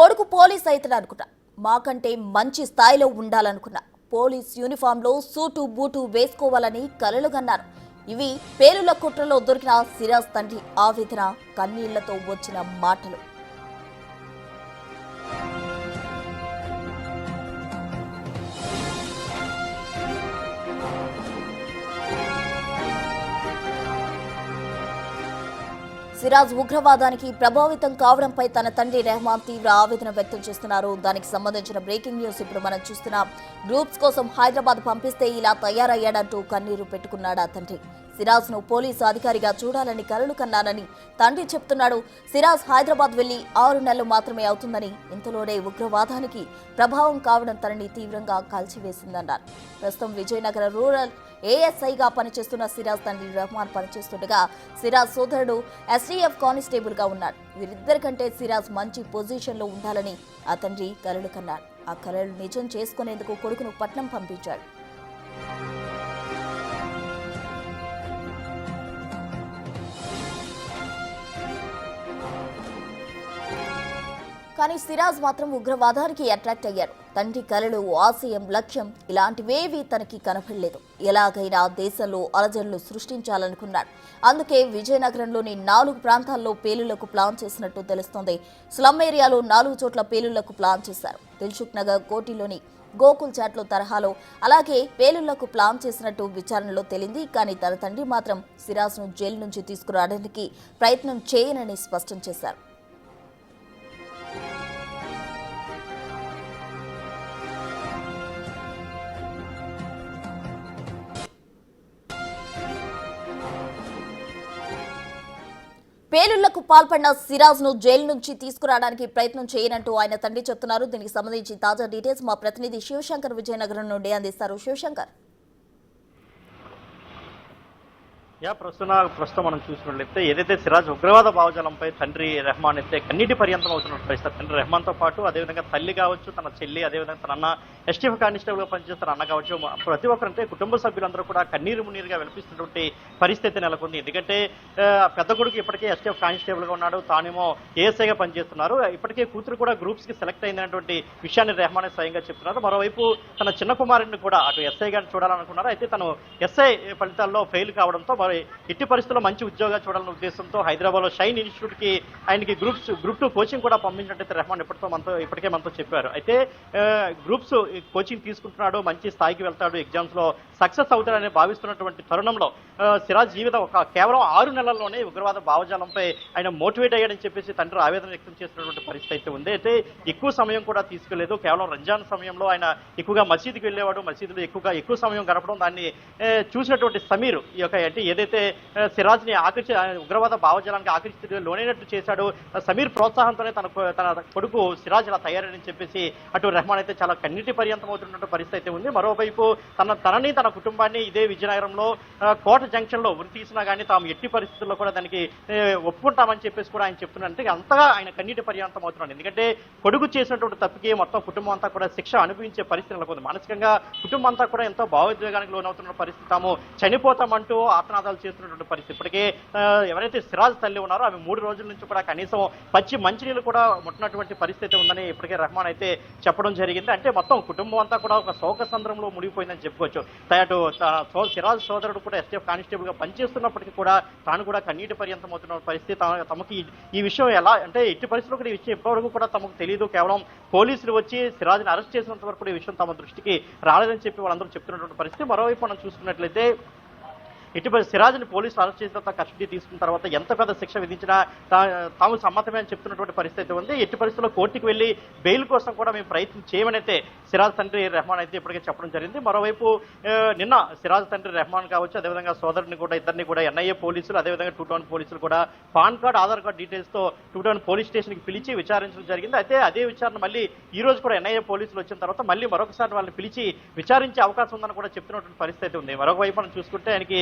కొడుకు పోలీస్ అవుతాడు అనుకున్నా, మాకంటే మంచి స్థాయిలో ఉండాలనుకున్నా, పోలీస్ యూనిఫామ్లో సూటు బూటు వేసుకోవాలని కలలుగన్నారు. ఇవి పేలుళ్ల కుట్రలో దొరికిన సిరాజ్ తండ్రి ఆవేదన, కన్నీళ్లతో వచ్చిన మాటలు. సిరాజ్ ఉగ్రవాదానికి ప్రభావితం కావడంపై తన తండ్రి రెహమాన్ తీవ్ర ఆవేదన వ్యక్తం చేస్తున్నారు. దానికి సంబంధించిన బ్రేకింగ్ న్యూస్ ఇప్పుడు మనం చూస్తున్నాం. గ్రూప్స్ కోసం హైదరాబాద్ పంపిస్తే ఇలా తయారయ్యాడంటూ కన్నీరు పెట్టుకున్నాడు ఆ తండ్రి. సిరాజ్ ను పోలీసు అధికారిగా చూడాలని కలలు కన్నానని తండ్రి చెప్తున్నాడు. సిరాజ్ హైదరాబాద్ వెళ్లి 6 నెలలు మాత్రమే అవుతుందని, ఇంతలోనే ఉగ్రవాదానికి ప్రభావం కావడం తనని తీవ్రంగా కాల్చివేసిందన్నారు. ప్రస్తుతం విజయనగరం రూరల్ ఏఎస్ఐగా పనిచేస్తున్న సిరాజ్ తండ్రి రెహమాన్ పనిచేస్తుండగా సిరాజ్ సోదరుడు ఎస్టీఎఫ్ కానిస్టేబుల్ గా ఉన్నాడు. వీరిద్దరికంటే సిరాజ్ మంచి పొజిషన్ లో ఉండాలని ఆ తండ్రి కలలు కన్నాడు. ఆ కలలు నిజం చేసుకునేందుకు కొడుకును పట్నం పంపించాడు. కానీ సిరాజ్ మాత్రం ఉగ్రవాదానికి అట్రాక్ట్ అయ్యాడు. తండ్రి కలలు, ఆశయం, లక్ష్యం ఇలాంటివేవీ తనకి కనపడలేదు. ఎలాగైనా దేశంలో అలజడులు సృష్టించాలనుకున్నాడు. అందుకే విజయనగరంలోని 4 ప్రాంతాల్లో పేలుళ్లకు ప్లాన్ చేసినట్టు తెలుస్తోంది. స్లమ్ ఏరియాలో 4 చోట్ల పేలుళ్లకు ప్లాన్ చేశారు. దిల్సుఖ్ నగర్, కోటిలోని గోకుల్ చాట్లో తరహాలో అలాగే పేలుళ్లకు ప్లాన్ చేసినట్టు విచారణలో తేలింది. కానీ తన తండ్రి మాత్రం సిరాజ్ను జైలు నుంచి తీసుకురావడానికి ప్రయత్నం చేయనని స్పష్టం చేశారు. పేలుళ్లకు పాల్పడిన సిరాజ్ ను జైలు నుంచి తీసుకురావడానికి ప్రయత్నం చేయనంటూ ఆయన తండ్రి చెప్తున్నారు. దీనికి సంబంధించి తాజా డీటెయిల్స్ మా ప్రతినిధి శివశంకర్ విజయనగరం నుండి అందిస్తారు. శివశంకర్. ప్రస్తుతం మనం చూసినట్లయితే ఏదైతే సిరాజ్ ఉగ్రవాద భావజాలంపై తండ్రి రెహమాన్ అయితే కన్నీటి పర్యంతం అవుతున్న పరిస్థితి. తండ్రి రెహమాన్తో పాటు అదేవిధంగా తల్లి కావచ్చు, తన చెల్లి, అదేవిధంగా తన అన్న ఎస్టీఎఫ్ కానిస్టేబుల్ గా పనిచేస్తున్న అన్న కావచ్చు, ప్రతి ఒక్కరంటే కుటుంబ సభ్యులందరూ కూడా కన్నీరు మున్నీరుగా వినిపిస్తున్నటువంటి పరిస్థితి నెలకొంది. ఎందుకంటే పెద్ద కొడుకు ఇప్పటికే ఎస్టీఎఫ్ కానిస్టేబుల్ గా ఉన్నాడు, తానేమో ఏఎస్ఐగా పనిచేస్తున్నారు. ఇప్పటికే కూతురు కూడా గ్రూప్స్ కి సెలెక్ట్ అయిందనేటువంటి విషయాన్ని రెహమాన్ స్వయంగా చెప్తున్నారు. మరోవైపు తన చిన్న కుమారుడిని కూడా అటు ఎస్ఐ గారిని చూడాలనుకున్నారు. అయితే తను ఎస్ఐ ఫలితాల్లో ఫెయిల్ కావడంతో ఇట్టి పరిస్థితుల్లో మంచి ఉద్యోగాలు చూడాలన్న ఉద్దేశంతో హైదరాబాద్ లో షైన్ ఇన్స్టిట్యూట్ కి ఆయనకి గ్రూప్ 2 కోచింగ్ కూడా పంపించినట్టయితే రెహమాన్ ఇప్పటికే మనతో చెప్పారు. అయితే గ్రూప్స్ కోచింగ్ తీసుకుంటున్నాడు, మంచి స్థాయికి వెళ్తాడు, ఎగ్జామ్స్ లో సక్సెస్ అవుతాడని భావిస్తున్నటువంటి తరుణంలో సిరాజ్ జీవితం కేవలం 6 నెలల్లోనే ఉగ్రవాద భావజాలంపై ఆయన మోటివేట్ అయ్యాడని చెప్పేసి తండ్రి ఆవేదన వ్యక్తం చేస్తున్నటువంటి పరిస్థితి అయితే ఉంది. అయితే ఎక్కువ సమయం కూడా తీసుకోలేదు. కేవలం రంజాన్ సమయంలో ఆయన ఎక్కువగా మసీదుకి వెళ్ళేవాడు. మసీదులో ఎక్కువ సమయం గడపడం, దాన్ని చూసినటువంటి సమీర్ ఈ యొక్క అంటే ఏదైతే సిరాజ్ ని ఉగ్రవాద భావజాలానికి ఆకర్షితుడిగా లోనైనట్టు చేశాడు. సమీర్ ప్రోత్సాహంతోనే తన కొడుకు సిరాజ్ ఇలా తయారని చెప్పేసి అటు రెహమాన్ అయితే చాలా కన్నీటి పర్యంతం అవుతున్నటువంటి పరిస్థితి అయితే ఉంది. మరోవైపు తనని తన కుటుంబాన్ని ఇదే విజయనగరంలో కోట జంక్షన్ లో ఉరి తీసినా కానీ తాము ఎట్టి పరిస్థితుల్లో కూడా దానికి ఒప్పుకుంటామని చెప్పేసి కూడా ఆయన చెప్తున్నారంటే అంతగా ఆయన కన్నీటి పర్యంతం అవుతున్నాడు. ఎందుకంటే కొడుకు చేసినటువంటి తప్పుకి మొత్తం కుటుంబం అంతా కూడా శిక్ష అనుభవించే పరిస్థితి నెలకొంది. మానసికంగా కుటుంబం అంతా కూడా ఎంతో భావోద్వేగానికి లోనవుతున్న పరిస్థితి. తాము చనిపోతామంటూ ఆత్మనాదాలు చేస్తున్నటువంటి పరిస్థితి. ఇప్పటికే ఎవరైతే సిరాజ్ తల్లి ఉన్నారో ఆమె 3 రోజుల నుంచి కూడా కనీసం పచ్చి మంచినీళ్ళు కూడా ముట్టినటువంటి పరిస్థితి ఉందని ఇప్పటికే రెహమాన్ అయితే చెప్పడం జరిగింది. అంటే మొత్తం కుటుంబం అంతా కూడా ఒక శోక సంద్రంలో మునిగిపోయిందని చెప్పుకోవచ్చు. అటు సిరాజ్ సోదరుడు కూడా ఎస్టీఎఫ్ కానిస్టేబుల్ గా పనిచేస్తున్నప్పటికీ కూడా తాను కూడా కన్నీటి పర్యంతం అవుతున్న పరిస్థితి. తమకి ఈ విషయం ఎలా అంటే ఎట్టి పరిస్థితుల్లో కూడా ఈ విషయం ఇప్పటివరకు కూడా తమకు తెలియదు. కేవలం పోలీసులు వచ్చి సిరాజ్ని అరెస్ట్ చేసినంత వరకు ఈ విషయం తమ దృష్టికి రాలేదని చెప్పి వాళ్ళందరూ చెప్తున్నటువంటి పరిస్థితి. మరోవైపు మనం చూసుకున్నట్లయితే ఇటీవల సిరాజ్ని పోలీసులు అరెస్ట్ చేసిన తర్వాత కస్టడీ తీసుకున్న తర్వాత ఎంత పెద్ద శిక్ష విధించినా తాము సమ్మతమే అని చెప్తున్నటువంటి పరిస్థితి ఉంది. ఎట్టి పరిస్థితుల్లో కోర్టుకు వెళ్లి బెయిల్ కోసం కూడా మేము ప్రయత్నం చేయమని అయితే సిరాజ్ తండ్రి రెహమాన్ అయితే ఇప్పటికే చెప్పడం జరిగింది. మరోవైపు నిన్న సిరాజ్ తండ్రి రెహమాన్ కావచ్చు, అదేవిధంగా సోదరుని కూడా ఇద్దరిని కూడా ఎన్ఐఏ పోలీసులు, అదేవిధంగా 2 టౌన్ పోలీసులు కూడా pan card, Aadhaar card details తో 2 టౌన్ పోలీస్ స్టేషన్ కి పిలిచి విచారించడం జరిగింది. అయితే అదే విచారణ మళ్ళీ ఈ రోజు కూడా ఎన్ఐఏ పోలీసులు వచ్చిన తర్వాత మళ్ళీ మరొకసారి వాళ్ళని పిలిచి విచారించే అవకాశం ఉందని కూడా చెప్తున్నటువంటి పరిస్థితి ఉంది. మరొక వైపు మనం చూసుకుంటే ఆయనకి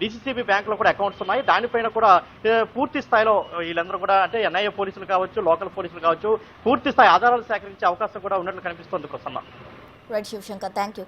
డిసిసిబి బ్యాంక్ లో కూడా అకౌంట్స్ ఉన్నాయి. దానిపైన కూడా పూర్తి స్థాయిలో వీళ్ళందరూ కూడా అంటే ఎన్ఐఏ పోలీసులు కావచ్చు, లోకల్ పోలీసులు కావచ్చు, పూర్తి స్థాయి ఆధారాలు సేకరించే అవకాశం కూడా ఉన్నట్లు కనిపిస్తోంది. Right Shivshankar, thank you.